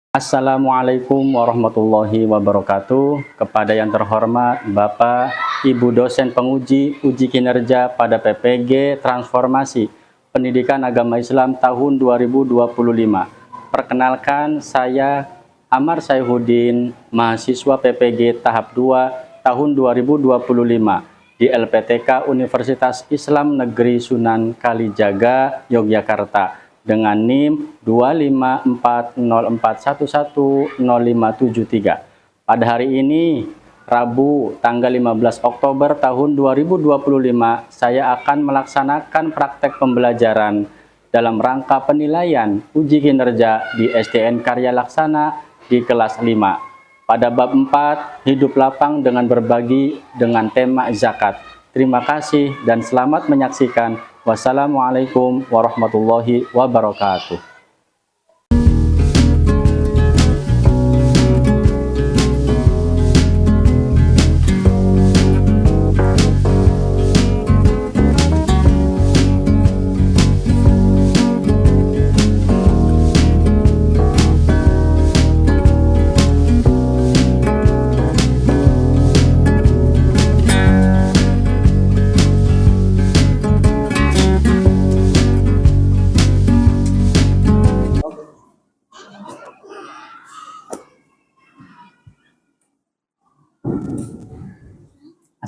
Assalamualaikum warahmatullahi wabarakatuh. Kepada yang terhormat Bapak, Ibu dosen penguji uji kinerja pada PPG Transformasi Pendidikan Agama Islam tahun 2025. Perkenalkan, saya Amar Saihuddin, mahasiswa PPG tahap 2 tahun 2025 di LPTK Universitas Islam Negeri Sunan Kalijaga, Yogyakarta, dengan NIM 25404110573. Pada hari ini, Rabu, tanggal 15 Oktober tahun 2025, saya akan melaksanakan praktek pembelajaran dalam rangka penilaian uji kinerja di SDN Karya Laksana di kelas 5. Pada bab 4, hidup lapang dengan berbagi dengan tema zakat. Terima kasih dan selamat menyaksikan. Wassalamualaikum warahmatullahi wabarakatuh.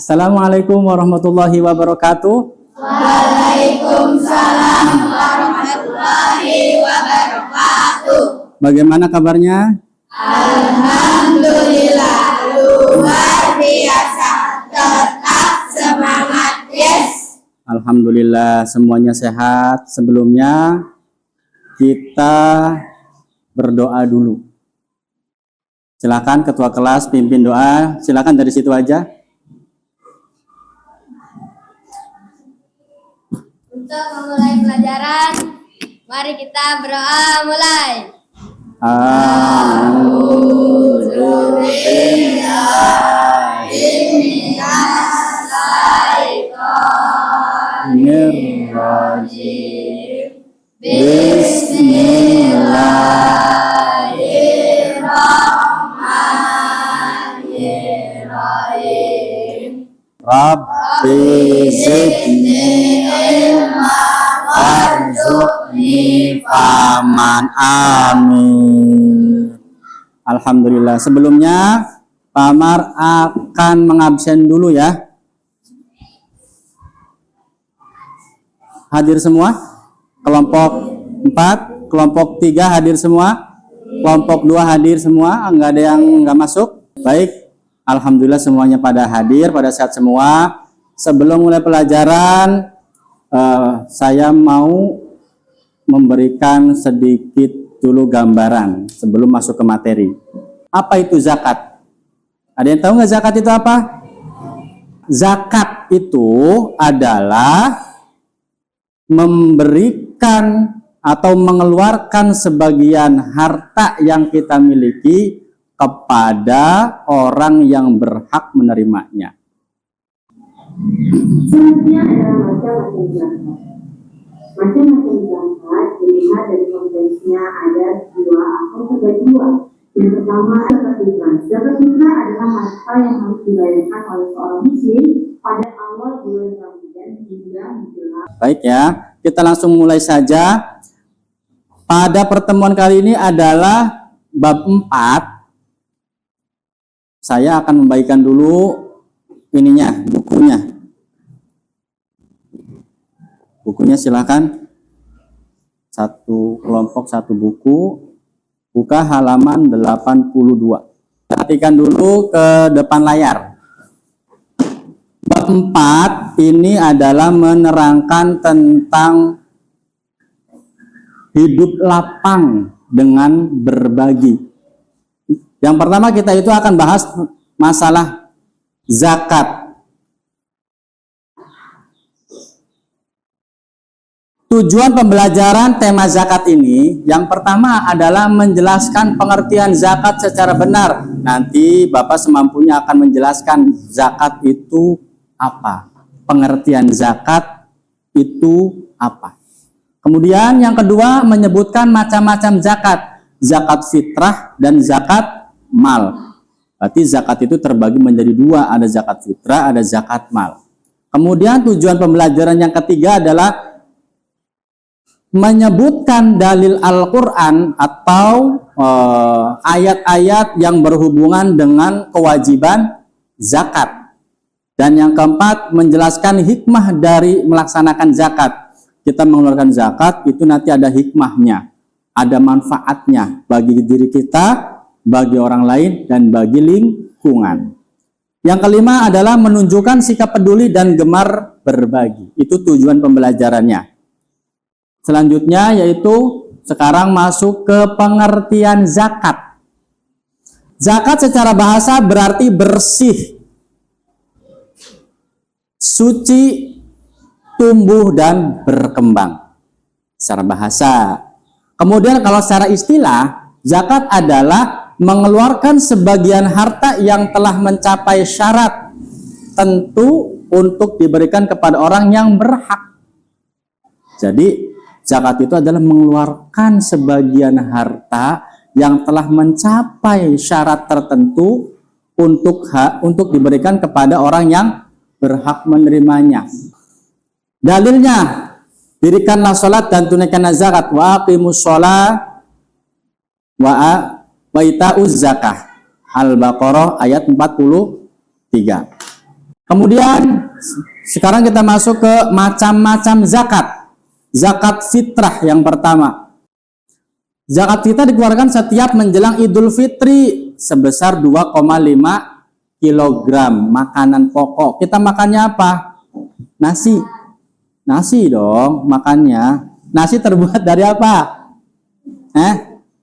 Assalamualaikum warahmatullahi wabarakatuh. Waalaikumsalam warahmatullahi wabarakatuh. Bagaimana kabarnya? Alhamdulillah, luar biasa. Tetap semangat, yes. Alhamdulillah semuanya sehat. Sebelumnya kita berdoa dulu. Silakan ketua kelas pimpin doa. Silakan dari situ aja. Untuk memulai pelajaran, mari kita berdoa mulai. Bismillahirrahmanirrahim. Rabbi zidni warzuqni faman, amin. Alhamdulillah. Sebelumnya Pak Amar akan mengabsen dulu ya. Hadir semua? Kelompok 4, kelompok 3 hadir semua? Kelompok 2 hadir semua? Enggak ada yang enggak masuk? Baik. Alhamdulillah semuanya pada hadir, pada sehat semua. Sebelum mulai pelajaran, saya mau memberikan sedikit dulu gambaran sebelum masuk ke materi. Apa itu zakat? Ada yang tahu nggak zakat itu apa? Zakat itu adalah memberikan atau mengeluarkan sebagian harta yang kita miliki kepada orang yang berhak menerimanya. Selanjutnya adalah macam-macam zakat. Macam-macam zakat dilihat dari konteksnya ada dua atau terbagi dua. Yang pertama zakat fitrah. Zakat fitrah adalah harta yang harus dibayarkan oleh seorang muslim pada awal bulan Ramadan hingga menjelang. Baik ya, kita langsung mulai saja. Pada pertemuan kali ini adalah bab 4. Saya akan membagikan dulu ininya, bukunya. Bukunya silakan. Satu kelompok, satu buku. Buka halaman 82. Perhatikan dulu ke depan layar. Bab 4 ini adalah menerangkan tentang hidup lapang dengan berbagi. Yang pertama kita itu akan bahas masalah zakat. Tujuan pembelajaran tema zakat ini yang pertama adalah menjelaskan pengertian zakat secara benar. Nanti Bapak semampunya akan menjelaskan zakat itu apa. Pengertian zakat itu apa. Kemudian yang kedua menyebutkan macam-macam zakat. zakat fitrah dan zakat mal. Berarti zakat itu terbagi menjadi dua, ada zakat fitrah, ada zakat mal. Kemudian tujuan pembelajaran yang ketiga adalah menyebutkan dalil Al-Quran atau ayat-ayat yang berhubungan dengan kewajiban zakat. Dan yang keempat, menjelaskan hikmah dari melaksanakan zakat. Kita mengeluarkan zakat itu nanti ada hikmahnya, ada manfaatnya bagi diri kita, bagi orang lain, dan bagi lingkungan. Yang kelima adalah menunjukkan sikap peduli dan gemar berbagi. Itu tujuan pembelajarannya. Selanjutnya yaitu sekarang masuk ke pengertian zakat. Zakat secara bahasa berarti bersih, suci, tumbuh, dan berkembang secara bahasa. Kemudian kalau secara istilah, zakat adalah mengeluarkan sebagian harta yang telah mencapai syarat tentu untuk diberikan kepada orang yang berhak. Jadi zakat itu adalah mengeluarkan sebagian harta yang telah mencapai syarat tertentu untuk diberikan kepada orang yang berhak menerimanya. Dalilnya, dirikanlah sholat dan tunaikanlah zakat, wa aqimus sholat wa ita'uz zakah. Al-Baqarah ayat 43. Kemudian sekarang kita masuk ke macam-macam zakat. Zakat fitrah yang pertama. Zakat fitrah dikeluarkan setiap menjelang Idul Fitri sebesar 2,5 kilogram makanan pokok. Kita makannya apa? Nasi. Nasi dong makannya. Nasi terbuat dari apa?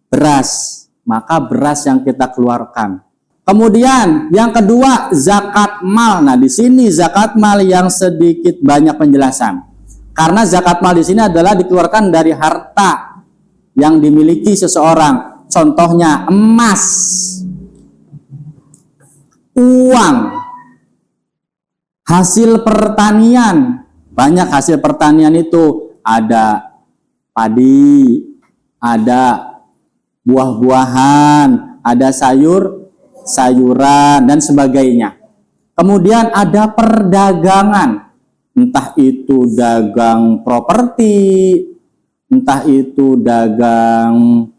Beras. Maka beras yang kita keluarkan. Kemudian yang kedua zakat mal. Nah di sini zakat mal yang sedikit banyak penjelasan. Karena zakat mal di sini adalah dikeluarkan dari harta yang dimiliki seseorang. Contohnya emas, uang, hasil pertanian. Banyak hasil pertanian itu, ada padi, ada buah-buahan, ada sayuran dan sebagainya. Kemudian ada perdagangan, entah itu dagang properti, entah itu dagang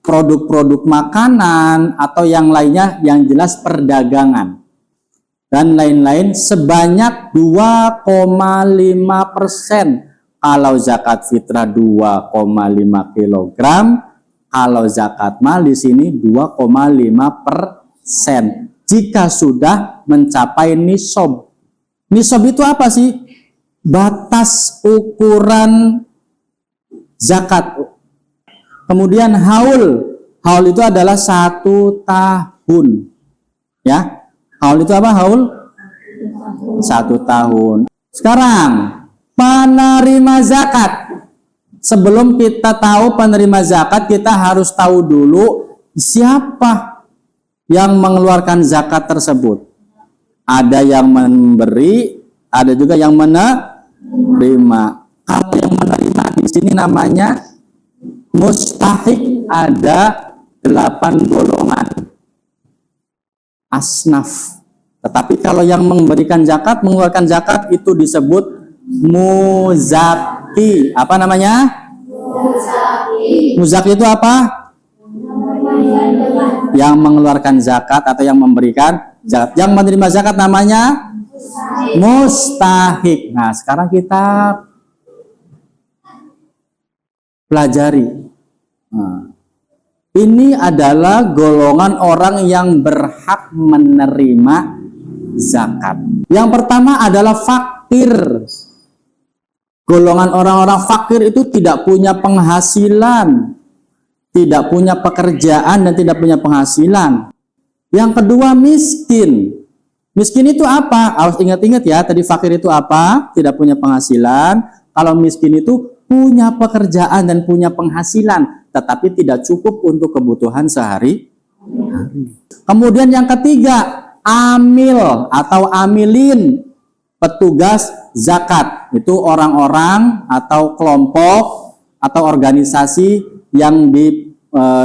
produk-produk makanan atau yang lainnya, yang jelas perdagangan dan lain-lain sebanyak 2,5%. Kalau zakat fitrah 2,5 kilogram, kalau zakat mal di sini 2,5%. Jika sudah mencapai nisab. Nisab itu apa sih? Batas ukuran zakat. Kemudian haul. Haul itu adalah 1 tahun. Ya. Haul itu apa? Haul? 1 tahun. Sekarang penerima zakat. Sebelum kita tahu penerima zakat, kita harus tahu dulu siapa yang mengeluarkan zakat tersebut. Ada yang memberi, ada juga yang menerima. Kalau yang menerima di sini namanya mustahik, ada 8 golongan asnaf. Tetapi kalau yang memberikan zakat, mengeluarkan zakat itu disebut muzaki. Apa namanya? Muzaki itu apa? Yang mengeluarkan zakat atau yang memberikan zakat. Yang menerima zakat namanya mustahik. Nah, sekarang kita pelajari. Nah, ini adalah golongan orang yang berhak menerima zakat. Yang pertama adalah fakir. Golongan orang-orang fakir itu tidak punya penghasilan, tidak punya pekerjaan dan tidak punya penghasilan. Yang kedua miskin. Miskin itu apa? Harus ingat-ingat ya, tadi fakir itu apa? Tidak punya penghasilan. Kalau miskin itu punya pekerjaan dan punya penghasilan, tetapi tidak cukup untuk kebutuhan sehari-hari. Kemudian yang ketiga, amil atau amilin, petugas zakat. Itu orang-orang atau kelompok atau organisasi yang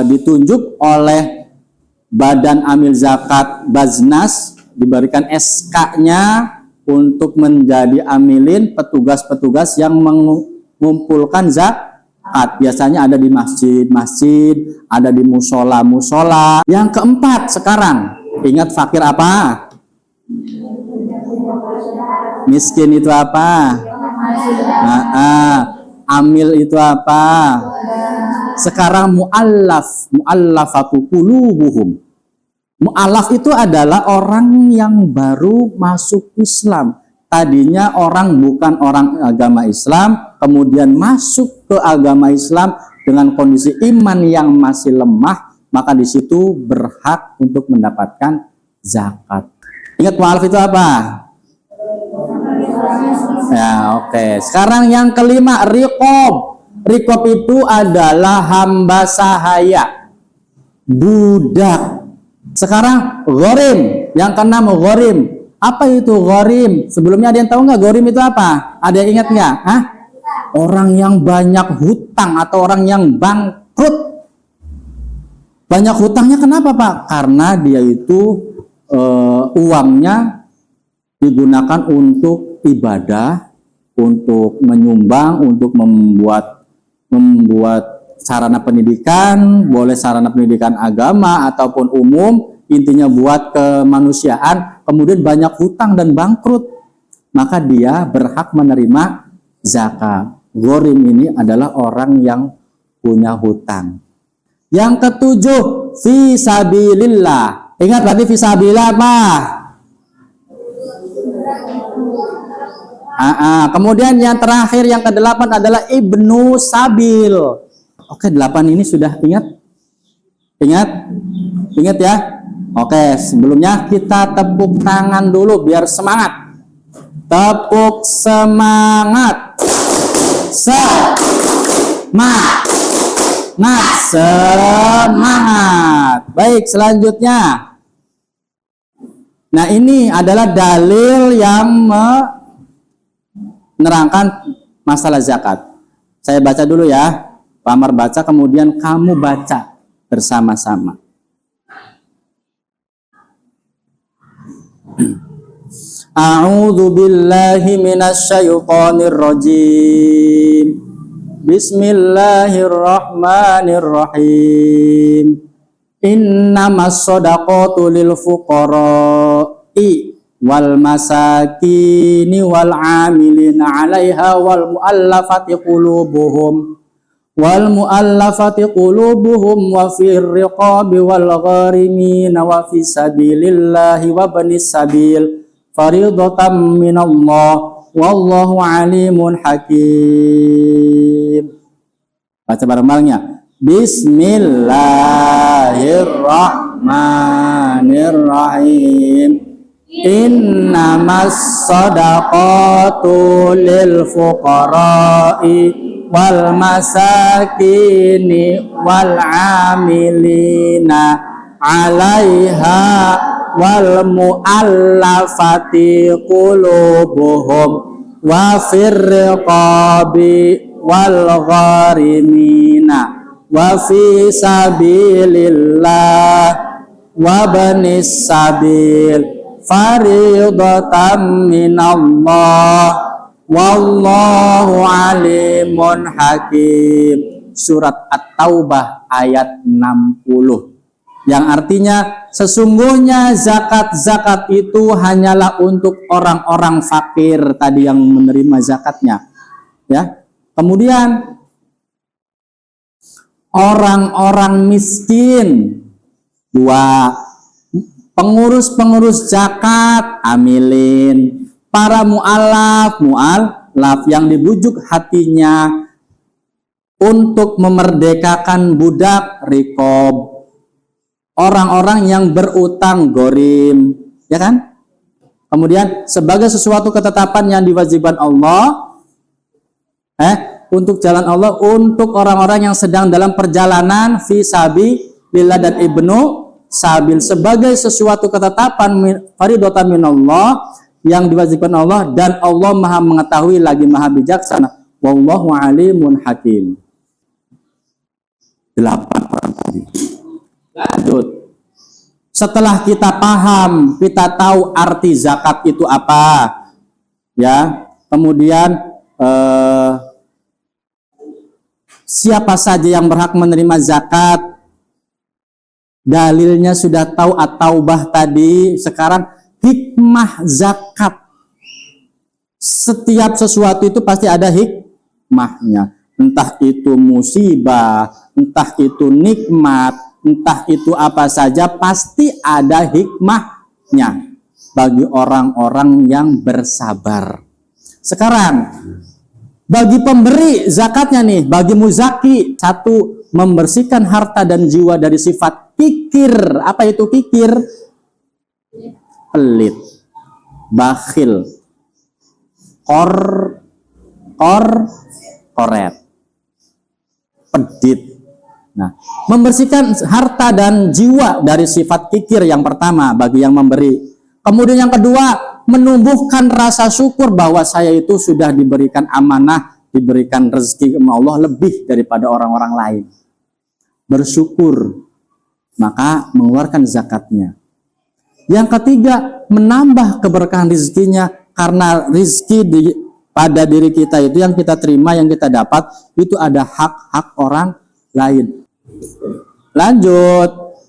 ditunjuk oleh Badan Amil Zakat Baznas, diberikan SK-nya untuk menjadi amilin petugas-petugas yang mengumpulkan zakat. Biasanya ada di masjid-masjid, ada di musola-musola. Yang keempat sekarang, ingat fakir apa? Miskin itu apa? Amil itu apa? Sekarang mu'allafatu qulubuhum. Mu'allaf itu adalah orang yang baru masuk Islam. Tadinya orang bukan orang agama Islam, kemudian masuk ke agama Islam dengan kondisi iman yang masih lemah, maka di situ berhak untuk mendapatkan zakat. Ingat mu'allaf itu apa? Ya, oke. Sekarang yang kelima, riqab. Riqab itu adalah hamba sahaya, budak. Sekarang gharim, yang keenam gharim. Apa itu gharim? Sebelumnya ada yang tahu nggak gharim itu apa? Ada yang ingat nggak? Orang yang banyak hutang atau orang yang bangkrut. Banyak hutangnya kenapa, Pak? Karena dia itu uangnya digunakan untuk ibadah, untuk menyumbang, untuk membuat sarana pendidikan, boleh sarana pendidikan agama ataupun umum, intinya buat kemanusiaan, kemudian banyak hutang dan bangkrut, maka dia berhak menerima zakat. Gharim ini adalah orang yang punya hutang. Yang ketujuh, fisabilillah. Ingat berarti fisabilillah apa? Kemudian yang terakhir, yang kedelapan adalah ibnu sabil. Oke, 8 ini sudah ingat? Ingat ya? Oke, sebelumnya kita tepuk tangan dulu biar semangat. Tepuk semangat. Semangat. Baik, selanjutnya. Nah, ini adalah dalil yang menerangkan masalah zakat. Saya baca dulu ya. Pak Amar baca, kemudian kamu baca bersama-sama. A'udzu billahi minasyaitonir rajim. Bismillahirrahmanirrahim. Innamas shadaqatu lil fuqara'i wal masakini wal 'amilina 'alaiha wal mu'allafati qulubuhum wa fir riqabi wal gharimina wa fi sabilillahi wa banis sabil fariidatan minallah wallahu alimun hakim. Baca bareng-barengnya. Bismillahirrahmanirrahim. Innamas shadaqatu lil fuqara'i wal masakini wal 'amilina 'alaiha wal mu'allafati qulubuhum wa fir riqabi wal gharimina wa fi sabilillah wa banis sabil fariidatan minallah wallahu alimun hakim. Surat At-Taubah ayat 60. Yang artinya sesungguhnya zakat itu hanyalah untuk orang-orang fakir tadi yang menerima zakatnya. Ya. Kemudian orang-orang miskin, 2, pengurus-pengurus zakat, amilin, para mu'allaf yang dibujuk hatinya untuk memerdekakan budak, riqab, orang-orang yang berutang, gharim, ya kan? Kemudian sebagai sesuatu ketetapan yang diwajibkan Allah, untuk jalan Allah, untuk orang-orang yang sedang dalam perjalanan fi sabilillah dan ibnu sabil, sebagai sesuatu ketetapan fariidatan minallah yang diwajibkan Allah, dan Allah Maha mengetahui lagi Maha bijaksana. Wallahu alimun hakim. 8 orang tadi. Lanjut. Setelah kita paham, kita tahu arti zakat itu apa, ya. Kemudian siapa saja yang berhak menerima zakat, dalilnya sudah tahu, at-taubah tadi. Sekarang hikmah zakat. Setiap sesuatu itu pasti ada hikmahnya. Entah itu musibah, entah itu nikmat, entah itu apa saja, pasti ada hikmahnya bagi orang-orang yang bersabar. Sekarang, bagi pemberi zakatnya nih, bagi muzaki, satu, membersihkan harta dan jiwa dari sifat kikir. Apa itu kikir? Pelit, bakhil, koret, pedit. Nah, membersihkan harta dan jiwa dari sifat kikir yang pertama bagi yang memberi. Kemudian yang kedua, menumbuhkan rasa syukur bahwa saya itu sudah diberikan amanah, diberikan rezeki sama Allah lebih daripada orang-orang lain. Bersyukur, maka mengeluarkan zakatnya. Yang ketiga, menambah keberkahan rezekinya, karena rezeki pada diri kita itu yang kita terima, yang kita dapat, itu ada hak-hak orang lain. Lanjut,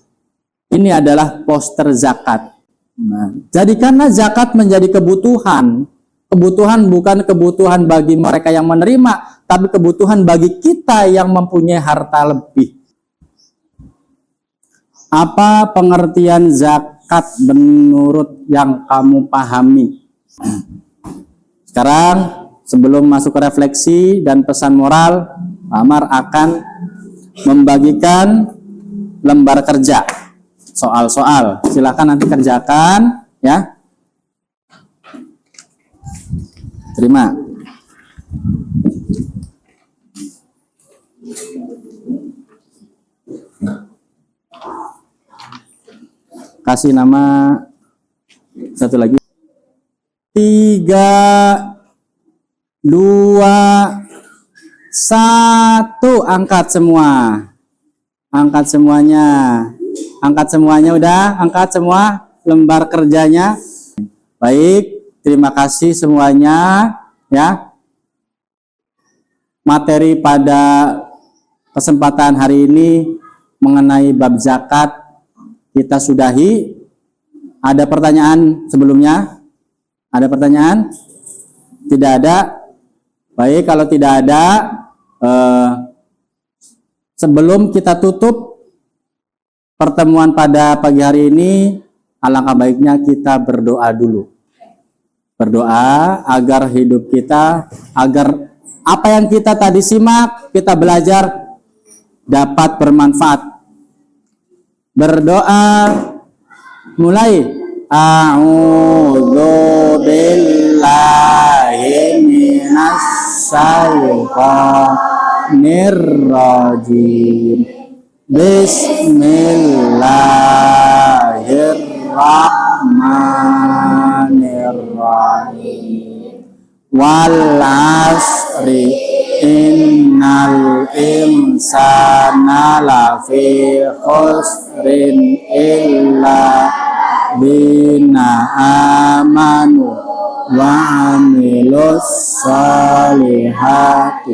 ini adalah poster zakat. Nah, jadikanlah zakat menjadi kebutuhan. Kebutuhan bukan kebutuhan bagi mereka yang menerima, tapi kebutuhan bagi kita yang mempunyai harta lebih. Apa pengertian zakat menurut yang kamu pahami? Sekarang, sebelum masuk ke refleksi dan pesan moral, Amar akan membagikan lembar kerja, soal-soal. Silakan nanti kerjakan, ya. Terima. Kasih nama satu lagi. 3, 2, 1, angkat semua. Angkat semuanya. Angkat semuanya udah, angkat semua lembar kerjanya. Baik, terima kasih semuanya, ya. Materi pada kesempatan hari ini mengenai bab zakat kita sudahi. Ada pertanyaan sebelumnya? Ada pertanyaan? Tidak ada? Baik, kalau tidak ada, sebelum kita tutup pertemuan pada pagi hari ini, alangkah baiknya kita berdoa dulu. Berdoa agar hidup kita, agar apa yang kita tadi simak, kita belajar dapat bermanfaat. Berdoa, mulai. A'udzu billahi minas syaitonir rajim. Bismillahirrahmanirrahim. Wal asri innal insana lafi khusrin illa bina amanu wa amilus salihati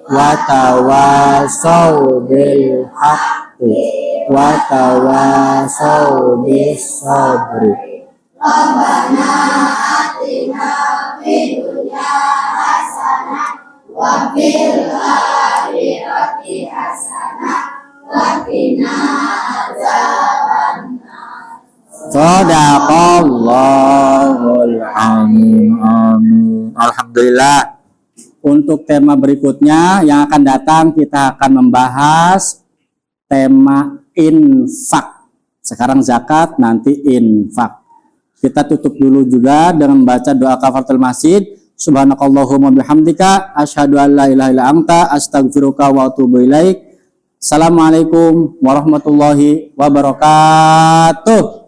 wa tawasau bil haqqi wa tawasau bis sabri. Rabbana atina fid dunya hasanah wa fil akhirati hasanah wa qina adzabannar. Shadaqallahul azim. Amin. Alhamdulillah. Untuk tema berikutnya yang akan datang, kita akan membahas tema infak. Sekarang zakat, nanti infak. Kita tutup dulu juga dengan membaca doa kafaratul masjid. Subhanakallahumma bihamdika asyhadu an la ilaha illa anta astaghfiruka wa atubu ilaik. Assalamualaikum warahmatullahi wabarakatuh.